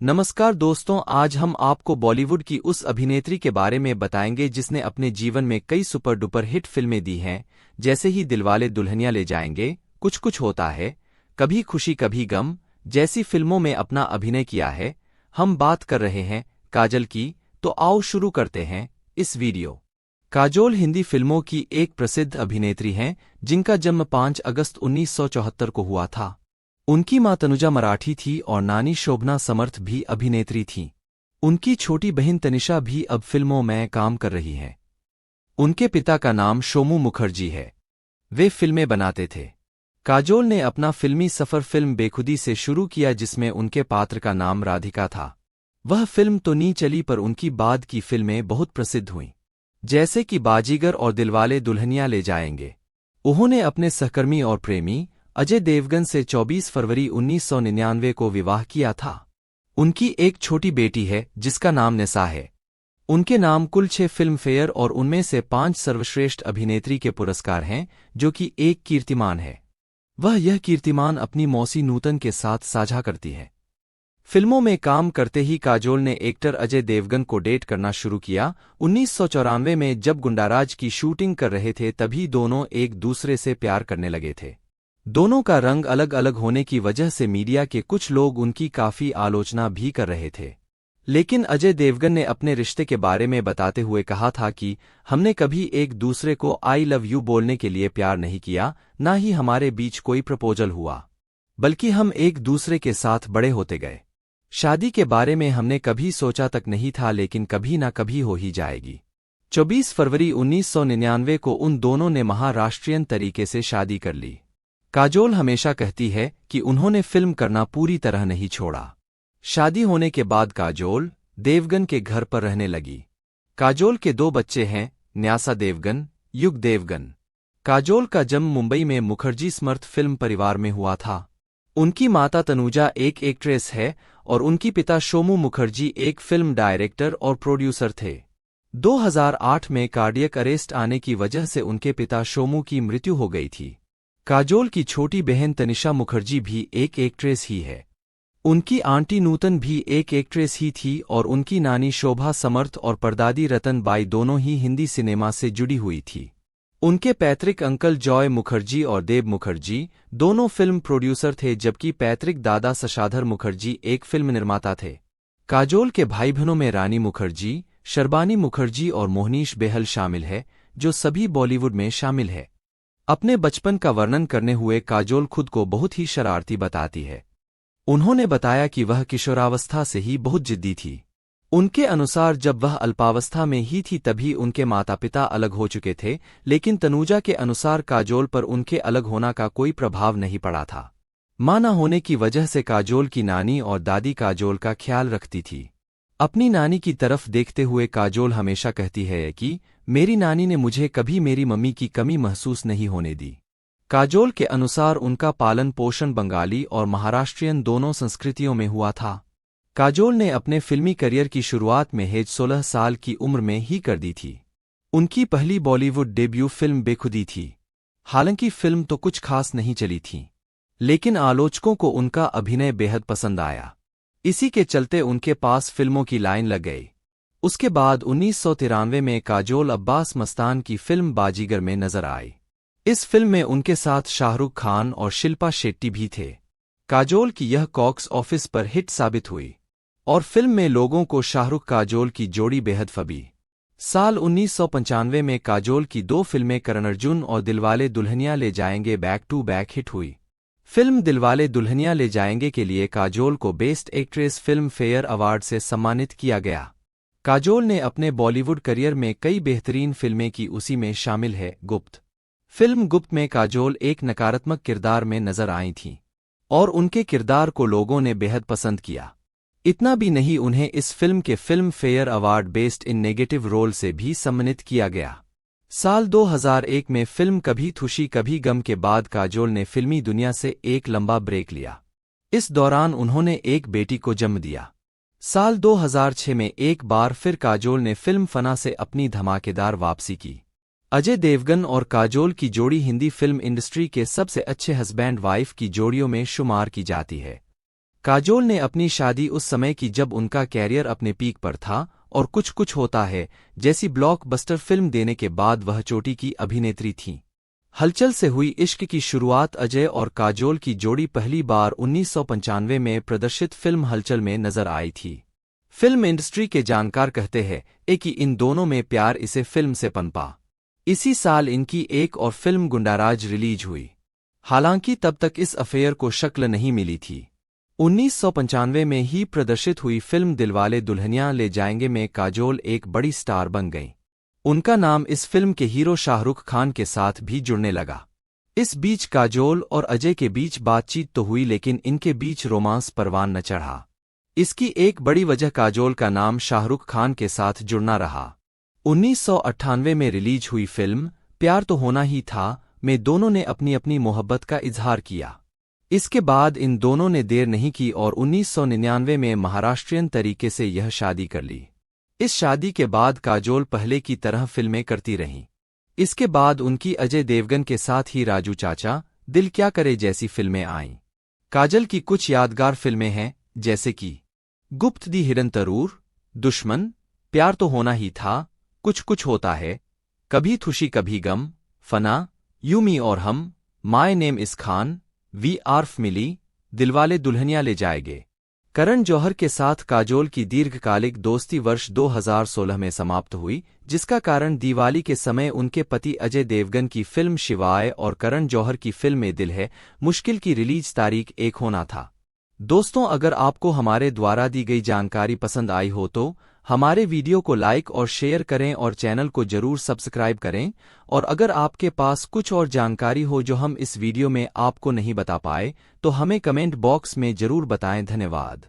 नमस्कार दोस्तों, आज हम आपको बॉलीवुड की उस अभिनेत्री के बारे में बताएंगे जिसने अपने जीवन में कई सुपर डुपर हिट फिल्में दी हैं, जैसे ही दिलवाले दुल्हनिया ले जाएंगे, कुछ कुछ होता है, कभी खुशी कभी गम जैसी फिल्मों में अपना अभिनय किया है। हम बात कर रहे हैं काजल की, तो आओ शुरू करते हैं इस वीडियो। काजोल हिंदी फिल्मों की एक प्रसिद्ध अभिनेत्री हैं जिनका जन्म 5 अगस्त 1974 को हुआ था। उनकी मां तनुजा मराठी थी और नानी शोभना समर्थ भी अभिनेत्री थीं। उनकी छोटी बहन तनिषा भी अब फिल्मों में काम कर रही है। उनके पिता का नाम शोमू मुखर्जी है। वे फिल्में बनाते थे। काजोल ने अपना फिल्मी सफर फिल्म बेखुदी से शुरू किया जिसमें उनके पात्र का नाम राधिका था। वह फिल्म तो नहीं चली पर उनकी बाद की फिल्में बहुत प्रसिद्ध हुईं, जैसे कि बाजीगर और दिलवाले दुल्हनिया ले जाएंगे। उन्होंने अपने सहकर्मी और प्रेमी अजय देवगन से 24 फरवरी 1999 को विवाह किया था। उनकी एक छोटी बेटी है जिसका नाम निसा है। उनके नाम कुल 6 फिल्म फेयर और उनमें से 5 सर्वश्रेष्ठ अभिनेत्री के पुरस्कार हैं, जो कि एक कीर्तिमान है। वह यह कीर्तिमान अपनी मौसी नूतन के साथ साझा करती है। फिल्मों में काम करते ही काजोल ने एक्टर अजय देवगन को डेट करना शुरू किया। 1994 में जब गुंडाराज की शूटिंग कर रहे थे तभी दोनों एक दूसरे से प्यार करने लगे थे। दोनों का रंग अलग अलग होने की वजह से मीडिया के कुछ लोग उनकी काफी आलोचना भी कर रहे थे, लेकिन अजय देवगन ने अपने रिश्ते के बारे में बताते हुए कहा था कि हमने कभी एक दूसरे को आई लव यू बोलने के लिए प्यार नहीं किया, ना ही हमारे बीच कोई प्रपोजल हुआ, बल्कि हम एक दूसरे के साथ बड़े होते गए। शादी के बारे में हमने कभी सोचा तक नहीं था, लेकिन कभी ना कभी हो ही जाएगी। 24 फरवरी 1999 को उन दोनों ने महाराष्ट्रीयन तरीके से शादी कर ली। काजोल हमेशा कहती है कि उन्होंने फिल्म करना पूरी तरह नहीं छोड़ा। शादी होने के बाद काजोल देवगन के घर पर रहने लगी। काजोल के 2 बच्चे हैं, न्यासा देवगन, युग देवगन। काजोल का जन्म मुंबई में मुखर्जी समर्थ फिल्म परिवार में हुआ था। उनकी माता तनुजा एक एक्ट्रेस है और उनकी पिता शोमू मुखर्जी एक फिल्म डायरेक्टर और प्रोड्यूसर थे। 2008 में कार्डियक अरेस्ट आने की वजह से उनके पिता शोमू की मृत्यु हो गई थी। काजोल की छोटी बहन तनिषा मुखर्जी भी एक एक्ट्रेस ही है। उनकी आंटी नूतन भी एक एक्ट्रेस ही थी और उनकी नानी शोभा समर्थ और परदादी रतन बाई दोनों ही हिंदी सिनेमा से जुड़ी हुई थी। उनके पैतृक अंकल जॉय मुखर्जी और देव मुखर्जी दोनों फिल्म प्रोड्यूसर थे, जबकि पैतृक दादा शशाधर मुखर्जी एक फिल्म निर्माता थे। काजोल के भाई बहनों में रानी मुखर्जी, शर्बानी मुखर्जी और मोहनीश बेहल शामिल है, जो सभी बॉलीवुड में शामिल है। अपने बचपन का वर्णन करने हुए काजोल खुद को बहुत ही शरारती बताती है। उन्होंने बताया कि वह किशोरावस्था से ही बहुत जिद्दी थी। उनके अनुसार जब वह अल्पावस्था में ही थी तभी उनके माता पिता अलग हो चुके थे, लेकिन तनुजा के अनुसार काजोल पर उनके अलग होना का कोई प्रभाव नहीं पड़ा था। मां न होने की वजह से काजोल की नानी और दादी काजोल का ख्याल रखती थी। अपनी नानी की तरफ देखते हुए काजोल हमेशा कहती है कि मेरी नानी ने मुझे कभी मेरी मम्मी की कमी महसूस नहीं होने दी। काजोल के अनुसार उनका पालन पोषण बंगाली और महाराष्ट्रियन दोनों संस्कृतियों में हुआ था। काजोल ने अपने फिल्मी करियर की शुरुआत महज 16 साल की उम्र में ही कर दी थी। उनकी पहली बॉलीवुड डेब्यू फिल्म बेखुदी थी। हालांकि फिल्म तो कुछ खास नहीं चली थी, लेकिन आलोचकों को उनका अभिनय बेहद पसंद आया। इसी के चलते उनके पास फिल्मों की लाइन लग गई। उसके बाद 1993 में काजोल अब्बास मस्तान की फिल्म बाजीगर में नजर आई। इस फिल्म में उनके साथ शाहरुख खान और शिल्पा शेट्टी भी थे। काजोल की यह बॉक्स ऑफिस पर हिट साबित हुई और फिल्म में लोगों को शाहरुख काजोल की जोड़ी बेहद फबी। साल 1995 में काजोल की 2 फिल्में करण अर्जुन और दिलवाले दुल्हनिया ले जाएंगे बैक टू बैक हिट हुई। फिल्म दिलवाले दुल्हनिया ले जाएंगे के लिए काजोल को best actress film fair award से सम्मानित किया गया। काजोल ने अपने बॉलीवुड करियर में कई बेहतरीन फिल्में की, उसी में शामिल है गुप्त। फिल्म गुप्त में काजोल एक नकारात्मक किरदार में नजर आई थीं और उनके किरदार को लोगों ने बेहद पसंद किया। इतना भी नहीं, उन्हें इस फिल्म के Filmfare award best in negative role से भी सम्मानित किया गया। साल 2001 में फिल्म कभी खुशी कभी गम के बाद काजोल ने फिल्मी दुनिया से एक लंबा ब्रेक लिया। इस दौरान उन्होंने एक बेटी को जन्म दिया। साल 2006 में एक बार फिर काजोल ने फिल्म फना से अपनी धमाकेदार वापसी की। अजय देवगन और काजोल की जोड़ी हिंदी फिल्म इंडस्ट्री के सबसे अच्छे हस्बैंड वाइफ की जोड़ियों में शुमार की जाती है। काजोल ने अपनी शादी उस समय की जब उनका कैरियर अपने पीक पर था और कुछ कुछ होता है जैसी ब्लॉकबस्टर फिल्म देने के बाद वह चोटी की अभिनेत्री थीं। हलचल से हुई इश्क की शुरुआत अजय और काजोल की जोड़ी पहली बार 1995 में प्रदर्शित फिल्म हलचल में नजर आई थी। फिल्म इंडस्ट्री के जानकार कहते हैं कि इन दोनों में प्यार इसे फिल्म से पनपा। इसी साल इनकी एक और फिल्म गुंडाराज रिलीज हुई। हालांकि तब तक इस अफेयर को शक्ल नहीं मिली थी। 1995 में ही प्रदर्शित हुई फिल्म दिलवाले दुल्हनिया ले जाएंगे में काजोल एक बड़ी स्टार बन गईं। उनका नाम इस फिल्म के हीरो शाहरुख खान के साथ भी जुड़ने लगा। इस बीच काजोल और अजय के बीच बातचीत तो हुई लेकिन इनके बीच रोमांस परवान न चढ़ा। इसकी एक बड़ी वजह काजोल का नाम शाहरुख खान के साथ जुड़ना रहा। 1998 में रिलीज हुई फिल्म प्यार तो होना ही था में दोनों ने अपनी अपनी मोहब्बत का इजहार किया। इसके बाद इन दोनों ने देर नहीं की और 1999 में महाराष्ट्रियन तरीके से यह शादी कर ली। इस शादी के बाद काजोल पहले की तरह फिल्में करती रहीं। इसके बाद उनकी अजय देवगन के साथ ही राजू चाचा, दिल क्या करे जैसी फिल्में आईं। काजल की कुछ यादगार फिल्में हैं जैसे कि गुप्त दी हिडन तरूर, दुश्मन, प्यार तो होना ही था, कुछ कुछ होता है, कभी खुशी कभी गम, फना, यू मी और हम, my name is Khan, we are family, Dilwale Dulhania Le Jayenge. Karan Johar के साथ काजोल की दीर्घकालिक दोस्ती वर्ष 2016 में समाप्त हुई, जिसका कारण दिवाली के समय उनके पति अजय देवगन की फिल्म शिवाय और करण जौहर की फिल्म में दिल है मुश्किल की रिलीज तारीख एक होना था। दोस्तों, अगर आपको हमारे द्वारा दी गई जानकारी पसंद आई हो तो हमारे वीडियो को लाइक और शेयर करें और चैनल को जरूर सब्सक्राइब करें। और अगर आपके पास कुछ और जानकारी हो जो हम इस वीडियो में आपको नहीं बता पाए तो हमें कमेंट बॉक्स में जरूर बताएं। धन्यवाद।